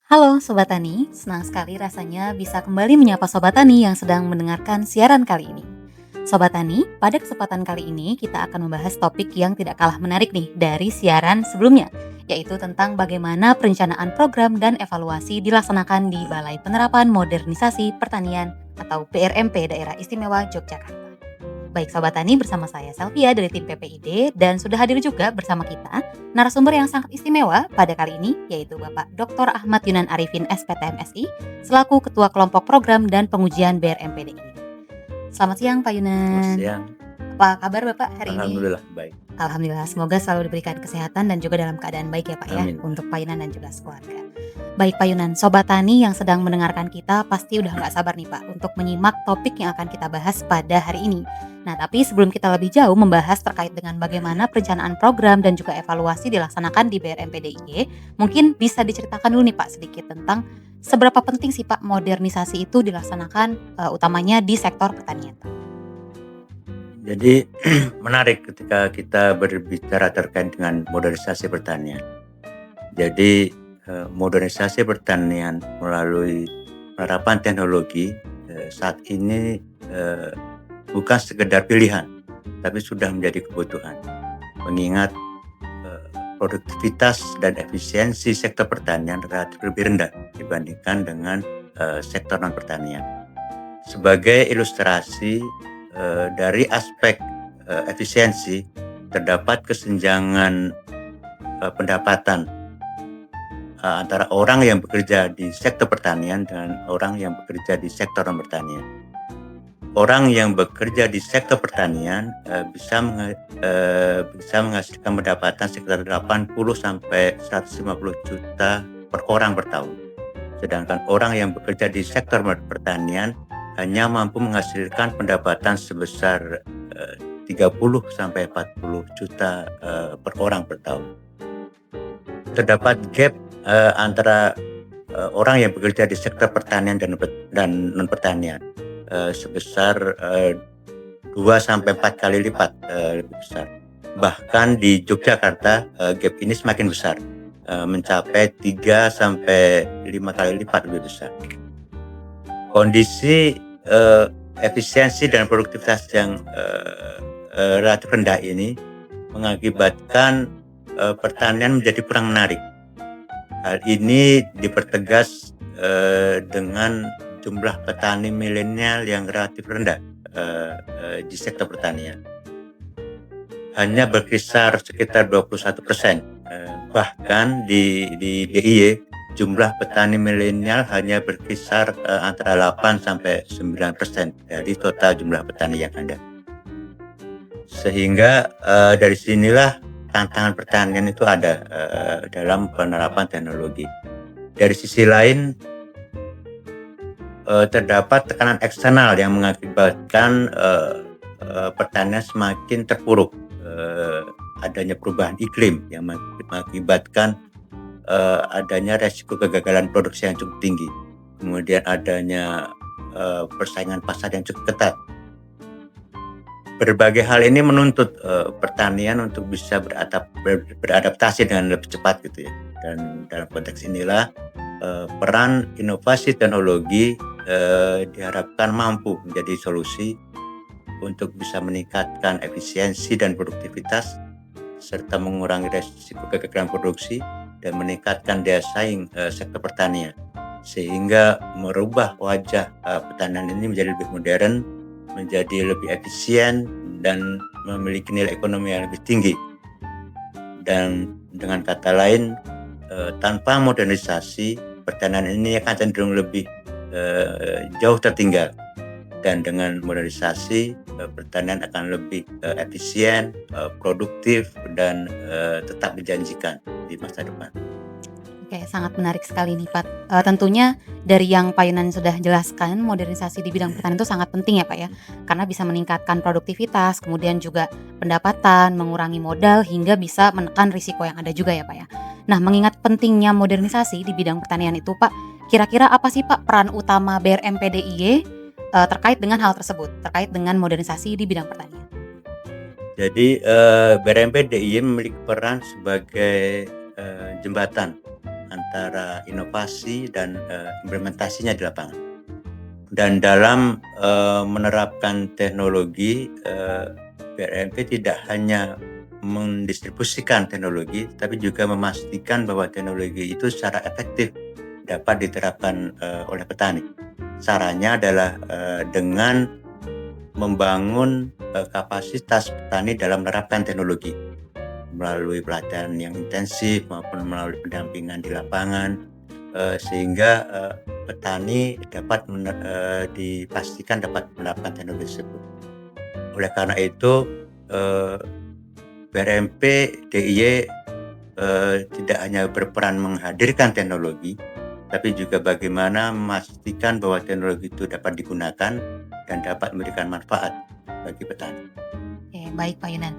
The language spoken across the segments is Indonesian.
Halo Sobat Tani, senang sekali rasanya bisa kembali menyapa Sobat Tani yang sedang mendengarkan siaran kali ini. Sobat Tani, pada kesempatan kali ini kita akan membahas topik yang tidak kalah menarik nih dari siaran sebelumnya, yaitu tentang bagaimana perencanaan program dan evaluasi dilaksanakan di Balai Penerapan Modernisasi Pertanian atau BRMP Daerah Istimewa Yogyakarta. Baik Sobat Tani, bersama saya Selvia dari tim PPID dan sudah hadir juga bersama kita narasumber yang sangat istimewa pada kali ini, yaitu Bapak Dr. Ahmad Yunan Arifin SPT MSI selaku Ketua Kelompok Program dan Pengujian BRMPDI. Selamat siang Pak Selamat Yunan. siang. Apa kabar Bapak hari ini? Alhamdulillah baik. Alhamdulillah, semoga selalu diberikan kesehatan dan juga dalam keadaan baik ya Pak ya, Amin. untuk Pak Yunan dan juga sekeluarga. Baik Pak Yunan, Sobat Tani yang sedang mendengarkan kita pasti udah gak sabar nih Pak untuk menyimak topik yang akan kita bahas pada hari ini. Nah tapi sebelum kita lebih jauh membahas terkait dengan bagaimana perencanaan program dan juga evaluasi dilaksanakan di BRMPDIY, mungkin bisa diceritakan dulu nih Pak sedikit tentang seberapa penting sih Pak modernisasi itu dilaksanakan utamanya di sektor pertanian. Jadi menarik ketika kita berbicara terkait dengan modernisasi pertanian. Jadi modernisasi pertanian melalui penerapan teknologi saat ini bukan sekedar pilihan, tapi sudah menjadi kebutuhan. Mengingat produktivitas dan efisiensi sektor pertanian relatif lebih rendah dibandingkan dengan sektor non pertanian. Sebagai ilustrasi, dari aspek efisiensi terdapat kesenjangan pendapatan antara orang yang bekerja di sektor pertanian dengan orang yang bekerja di sektor non pertanian. Orang yang bekerja di sektor pertanian bisa menghasilkan pendapatan sekitar 80 sampai 150 juta per orang per tahun. Sedangkan orang yang bekerja di sektor pertanian hanya mampu menghasilkan pendapatan sebesar 30 sampai 40 juta per orang per tahun. Terdapat gap antara orang yang bekerja di sektor pertanian dan non pertanian sebesar 2 sampai 4 kali lipat lebih besar. Bahkan di Yogyakarta gap ini semakin besar, mencapai 3 sampai 5 kali lipat lebih besar. Kondisi efisiensi dan produktivitas yang relatif rendah ini mengakibatkan pertanian menjadi kurang menarik. Hal ini dipertegas dengan jumlah petani milenial yang relatif rendah di sektor pertanian. Hanya berkisar sekitar 21%. Bahkan di DIY jumlah petani milenial hanya berkisar antara 8 sampai 9% dari total jumlah petani yang ada. Sehingga dari sinilah tantangan pertanian itu ada dalam penerapan teknologi. Dari sisi lain terdapat tekanan eksternal yang mengakibatkan pertanian semakin terpuruk. Adanya perubahan iklim yang mengakibatkan adanya resiko kegagalan produksi yang cukup tinggi. Kemudian adanya persaingan pasar yang cukup ketat. Berbagai hal ini menuntut pertanian untuk bisa beradaptasi dengan lebih cepat gitu ya. Dan dalam konteks inilah peran inovasi teknologi diharapkan mampu menjadi solusi untuk bisa meningkatkan efisiensi dan produktivitas serta mengurangi resiko kegagalan produksi dan meningkatkan daya saing sektor pertanian, sehingga merubah wajah pertanian ini menjadi lebih modern, menjadi lebih efisien dan memiliki nilai ekonomi yang lebih tinggi. Dan dengan kata lain, tanpa modernisasi pertanian ini akan cenderung lebih jauh tertinggal, dan dengan modernisasi pertanian akan lebih efisien, produktif dan tetap menjanjikan di masa depan. Oke, sangat menarik sekali nih Pak. Tentunya dari yang Pak Yunan sudah jelaskan, modernisasi di bidang pertanian itu sangat penting ya Pak ya, karena bisa meningkatkan produktivitas, kemudian juga pendapatan, mengurangi modal, hingga bisa menekan risiko yang ada juga ya Pak ya. Nah, mengingat pentingnya modernisasi di bidang pertanian itu Pak, kira-kira apa sih Pak peran utama BRMPDIY terkait dengan hal tersebut, terkait dengan modernisasi di bidang pertanian? Jadi BRMPDIY memiliki peran sebagai jembatan antara inovasi dan implementasinya di lapangan. Dan dalam menerapkan teknologi, BRMP tidak hanya mendistribusikan teknologi, tapi juga memastikan bahwa teknologi itu secara efektif dapat diterapkan oleh petani. Caranya adalah dengan membangun kapasitas petani dalam menerapkan teknologi melalui pelatihan yang intensif maupun melalui pendampingan di lapangan, sehingga petani dapat dipastikan dapat menerapkan teknologi tersebut. Oleh karena itu, BRMP DIY tidak hanya berperan menghadirkan teknologi, tapi juga bagaimana memastikan bahwa teknologi itu dapat digunakan dan dapat memberikan manfaat bagi petani. Oke, baik Pak Yunan.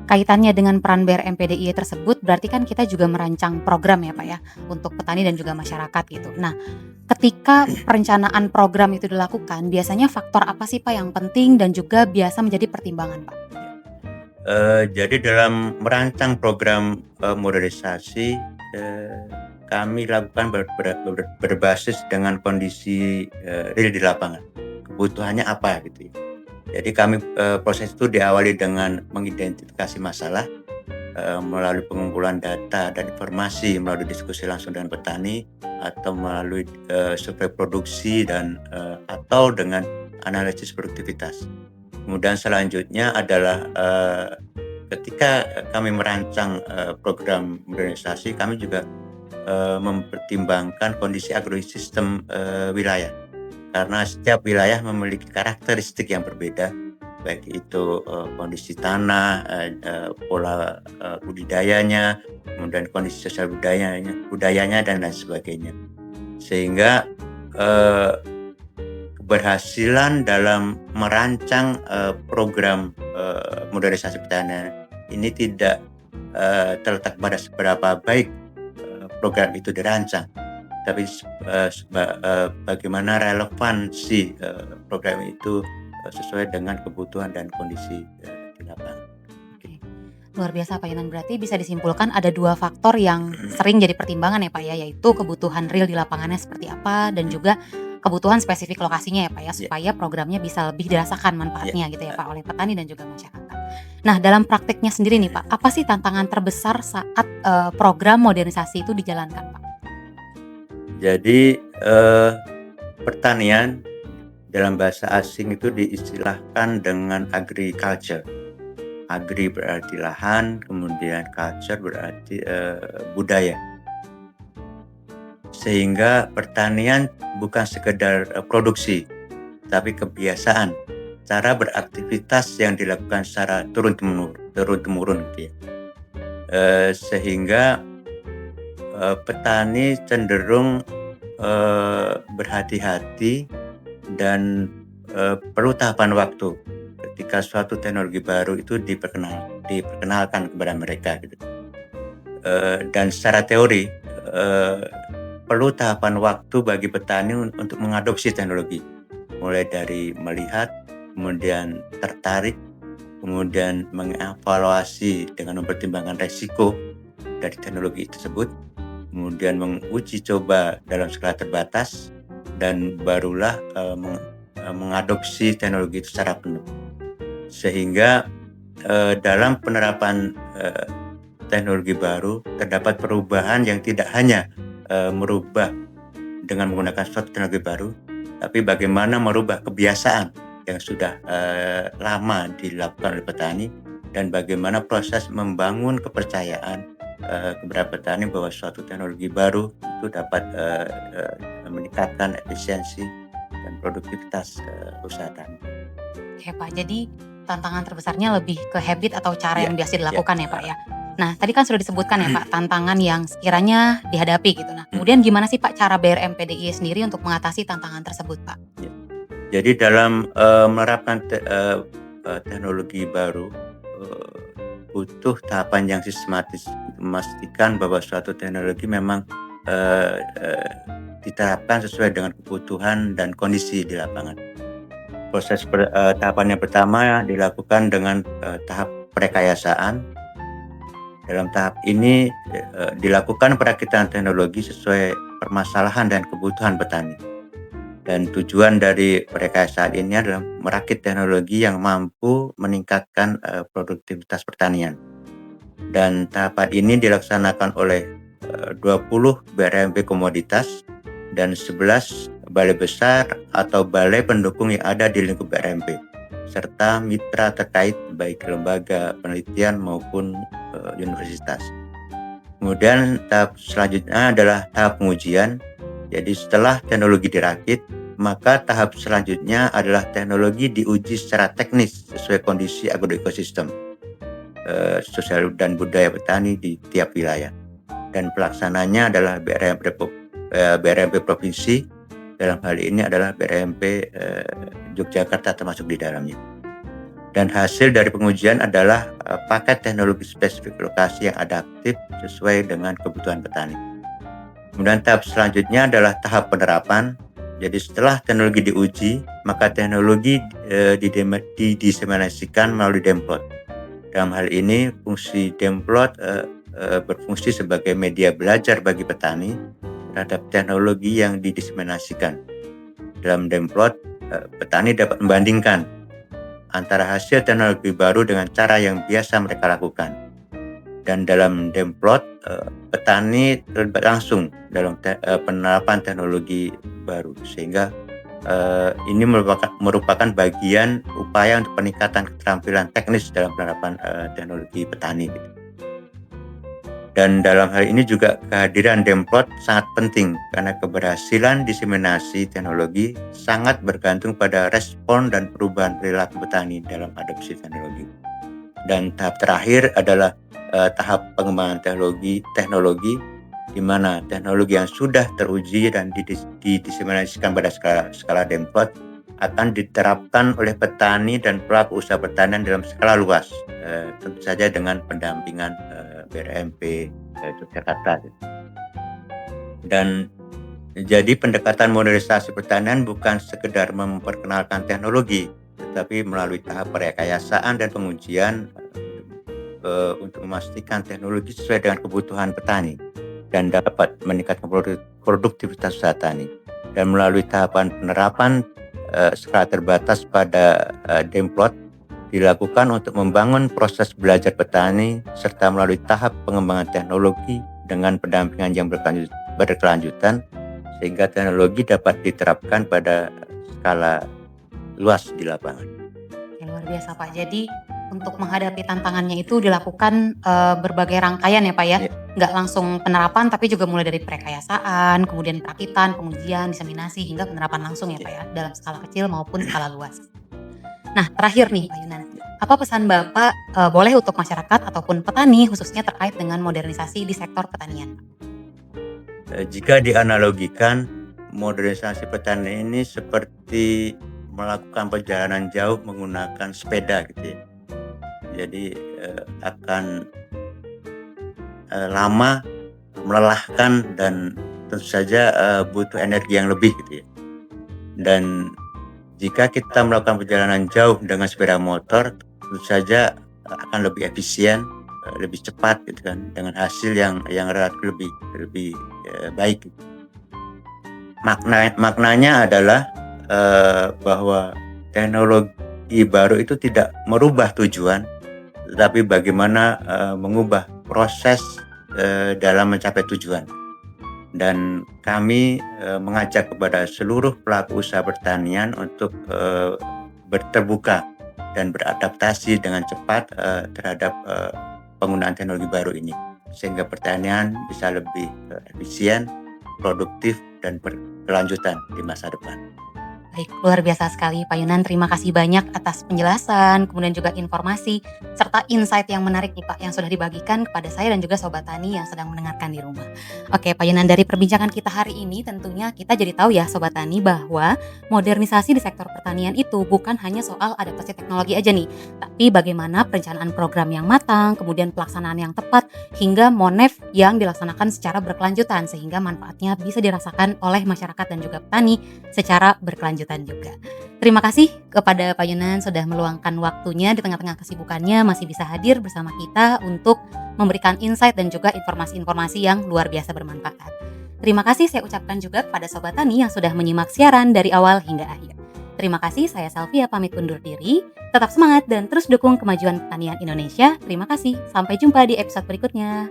Kaitannya dengan peran BRMP DIY tersebut berarti kan kita juga merancang program ya Pak ya, untuk petani dan juga masyarakat gitu. Nah, ketika perencanaan program itu dilakukan, biasanya faktor apa sih Pak yang penting dan juga biasa menjadi pertimbangan Pak? Jadi dalam merancang program modernisasi, kami lakukan berbasis dengan kondisi real di lapangan. Kebutuhannya apa gitu ya. Jadi kami proses itu diawali dengan mengidentifikasi masalah melalui pengumpulan data dan informasi melalui diskusi langsung dengan petani atau melalui survei produksi dan atau dengan analisis produktivitas. Kemudian selanjutnya adalah ketika kami merancang program modernisasi, kami juga mempertimbangkan kondisi agrosistem wilayah, karena setiap wilayah memiliki karakteristik yang berbeda, baik itu kondisi tanah, pola budidayanya, kemudian kondisi sosial budayanya dan lain sebagainya. Sehingga keberhasilan dalam merancang program modernisasi pertanian ini tidak terletak pada seberapa baik program itu dirancang, tapi bagaimana relevansi program itu sesuai dengan kebutuhan dan kondisi di lapangan. Oke. Luar biasa Pak Yunan, berarti bisa disimpulkan ada 2 faktor yang sering jadi pertimbangan ya Pak ya, yaitu kebutuhan real di lapangannya seperti apa dan juga kebutuhan spesifik lokasinya ya Pak ya, supaya programnya bisa lebih dirasakan manfaatnya gitu ya Pak oleh petani dan juga masyarakat. Nah, dalam prakteknya sendiri nih Pak, apa sih tantangan terbesar saat program modernisasi itu dijalankan Pak? Jadi pertanian dalam bahasa asing itu diistilahkan dengan agriculture. Agri berarti lahan, kemudian culture berarti budaya. Sehingga pertanian bukan sekedar produksi, tapi kebiasaan, cara beraktivitas yang dilakukan secara turun-temurun gitu ya. Sehingga petani cenderung berhati-hati dan perlu tahapan waktu ketika suatu teknologi baru itu diperkenalkan kepada mereka gitu. Dan secara teori perlu tahapan waktu bagi petani untuk mengadopsi teknologi, mulai dari melihat, kemudian tertarik, kemudian mengevaluasi dengan mempertimbangkan resiko dari teknologi tersebut, kemudian menguji coba dalam skala terbatas, dan barulah mengadopsi teknologi itu secara penuh. Sehingga dalam penerapan teknologi baru terdapat perubahan yang tidak hanya merubah dengan menggunakan suatu teknologi baru, tapi bagaimana merubah kebiasaan yang sudah lama dilakukan oleh petani, dan bagaimana proses membangun kepercayaan kepada petani bahwa suatu teknologi baru itu dapat meningkatkan efisiensi dan produktivitas usaha tani. Oke Pak, jadi tantangan terbesarnya lebih ke habit atau cara yang biasa dilakukan ya Pak ya. Nah, tadi kan sudah disebutkan ya Pak, tantangan yang sekiranya dihadapi gitu. Nah, kemudian gimana sih Pak cara BRMP DIY sendiri untuk mengatasi tantangan tersebut Pak? Jadi dalam menerapkan teknologi baru butuh tahapan yang sistematis untuk memastikan bahwa suatu teknologi memang diterapkan sesuai dengan kebutuhan dan kondisi di lapangan. Proses tahapan yang pertama dilakukan dengan tahap perekayasaan, Dalam tahap ini dilakukan perakitan teknologi sesuai permasalahan dan kebutuhan petani. Dan tujuan dari perekayasaan ini adalah merakit teknologi yang mampu meningkatkan produktivitas pertanian. Dan tahapan ini dilaksanakan oleh 20 BRMP komoditas dan 11 balai besar atau balai pendukung yang ada di lingkup BRMP, serta mitra terkait baik lembaga penelitian maupun universitas. Kemudian tahap selanjutnya adalah tahap pengujian. Jadi setelah teknologi dirakit, maka tahap selanjutnya adalah teknologi diuji secara teknis sesuai kondisi agroekosistem, sosial dan budaya petani di tiap wilayah. Dan pelaksananya adalah BRMP provinsi, dalam hal ini adalah BRMP Yogyakarta termasuk di dalamnya. Dan hasil dari pengujian adalah paket teknologi spesifik lokasi yang adaptif sesuai dengan kebutuhan petani. Kemudian tahap selanjutnya adalah tahap penerapan. Jadi setelah teknologi diuji, maka teknologi didiseminasikan melalui Demplot. Dalam hal ini fungsi Demplot berfungsi sebagai media belajar bagi petani terhadap teknologi yang didiseminasikan. Dalam Demplot, petani dapat membandingkan antara hasil teknologi baru dengan cara yang biasa mereka lakukan. Dan dalam Demplot, petani terlibat langsung dalam penerapan teknologi baru, sehingga ini merupakan bagian upaya untuk peningkatan keterampilan teknis dalam penerapan teknologi petani. Dan dalam hal ini juga kehadiran Demplot sangat penting karena keberhasilan diseminasi teknologi sangat bergantung pada respon dan perubahan perilaku petani dalam adopsi teknologi. Dan tahap terakhir adalah tahap pengembangan teknologi di mana teknologi yang sudah teruji dan didiseminasikan pada skala Demplot akan diterapkan oleh petani dan pelaku usaha pertanian dalam skala luas, tentu saja dengan pendampingan BRMP Yogyakarta. Dan jadi pendekatan modernisasi pertanian bukan sekedar memperkenalkan teknologi, tetapi melalui tahap perekayasaan dan pengujian untuk memastikan teknologi sesuai dengan kebutuhan petani dan dapat meningkatkan produktivitas usaha tani. Dan melalui tahapan penerapan skala terbatas pada Demplot dilakukan untuk membangun proses belajar petani serta melalui tahap pengembangan teknologi dengan pendampingan yang berkelanjutan sehingga teknologi dapat diterapkan pada skala luas di lapangan. Luar biasa Pak. Jadi untuk menghadapi tantangannya itu dilakukan berbagai rangkaian ya Pak ya. Nggak langsung penerapan tapi juga mulai dari perekayasaan, kemudian perakitan, pengujian, diseminasi hingga penerapan langsung ya Pak ya, dalam skala kecil maupun skala luas. Nah terakhir nih Pak Yunan, apa pesan Bapak boleh untuk masyarakat ataupun petani khususnya terkait dengan modernisasi di sektor pertanian? Jika dianalogikan, modernisasi pertanian ini seperti melakukan perjalanan jauh menggunakan sepeda gitu ya. Jadi akan lama, melelahkan dan tentu saja butuh energi yang lebih gitu ya. Dan jika kita melakukan perjalanan jauh dengan sepeda motor, tentu saja akan lebih efisien, lebih cepat gitu kan, dengan hasil yang relatif lebih baik. Maknanya adalah bahwa teknologi baru itu tidak merubah tujuan, tetapi bagaimana mengubah proses dalam mencapai tujuan. Dan kami mengajak kepada seluruh pelaku usaha pertanian untuk terbuka dan beradaptasi dengan cepat terhadap penggunaan teknologi baru ini, sehingga pertanian bisa lebih efisien, produktif, dan berkelanjutan di masa depan. Baik, luar biasa sekali Pak Yunan. Terima kasih banyak atas penjelasan, kemudian juga informasi, serta insight yang menarik nih Pak, yang sudah dibagikan kepada saya dan juga Sobat Tani yang sedang mendengarkan di rumah. Oke Pak Yunan, dari perbincangan kita hari ini tentunya kita jadi tahu ya Sobat Tani bahwa modernisasi di sektor pertanian itu bukan hanya soal adaptasi teknologi aja nih, tapi bagaimana perencanaan program yang matang, kemudian pelaksanaan yang tepat, hingga monef yang dilaksanakan secara berkelanjutan sehingga manfaatnya bisa dirasakan oleh masyarakat dan juga petani secara berkelanjutan juga. Terima kasih kepada Pak Yunan sudah meluangkan waktunya di tengah-tengah kesibukannya masih bisa hadir bersama kita untuk memberikan insight dan juga informasi-informasi yang luar biasa bermanfaat. Terima kasih saya ucapkan juga kepada Sobat Tani yang sudah menyimak siaran dari awal hingga akhir. Terima kasih, saya Salvia pamit undur diri. Tetap semangat dan terus dukung kemajuan pertanian Indonesia. Terima kasih, sampai jumpa di episode berikutnya.